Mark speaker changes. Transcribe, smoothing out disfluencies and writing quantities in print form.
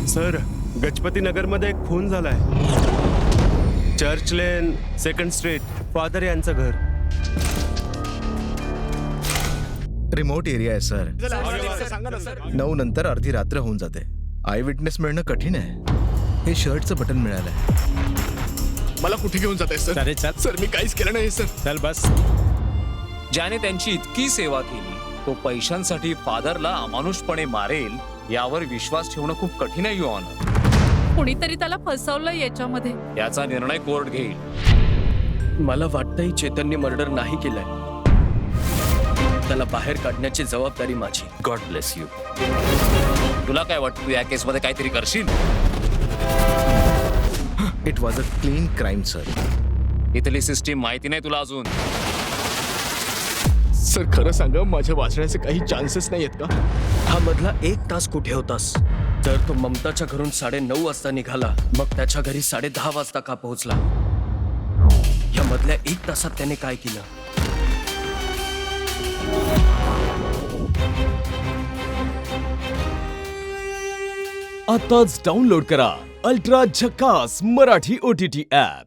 Speaker 1: Sir, Gajapati नगर मध्ये एक खून झालाय. चर्च लेन, सेकंड स्ट्रीट, फादर यांचं घर.
Speaker 2: रिमोट एरिया आहे सर. 9 नंतर अर्धी रात्र होऊन जाते. आय विटनेस मिळणं कठीण आहे. हे शर्टचं बटन मिळालंय.
Speaker 3: मला कुठे घेऊन जाताय सर?
Speaker 4: अरे चल
Speaker 3: सर मी काहीच केलं नाही सर.
Speaker 4: चल बस.
Speaker 5: ज्याने त्यांची इतकी सेवा केली तो पैशांसाठी फादरला अमानुषपणे मारेल यावर विश्वास ठेवणं खूप कठीण आहे युवान.
Speaker 6: कुणीतरी त्याला फसवलं याच्यामध्ये.
Speaker 5: याचा निर्णय कोर्ट घेईल.
Speaker 7: मला वाटतंय चैतन्य मर्डर नाही केलंय. त्याला बाहेर काढण्याची जबाबदारी माझी.
Speaker 5: God bless you. तुला काय वाटतं, तू या केसमध्ये काहीतरी करशील?
Speaker 2: It was a clean crime sir.
Speaker 5: इथली सिस्टीम माहिती नाही तुला अजून.
Speaker 3: सर खरं सांगा, माझ्या वाचण्याचे काही चान्सेस नाही आहेत का?
Speaker 7: हा मधला 1 तास कुठे होतास? तर तो ममताच्या घरून 9:30 वाजता निघाला, मग त्याच्या घरी 10:30 वाजता का पोहोचला? या मधल्या 1 तासात त्याने काय केलं?
Speaker 4: आताच डाउनलोड करा अल्ट्रा झकास मराठी OTT ॲप.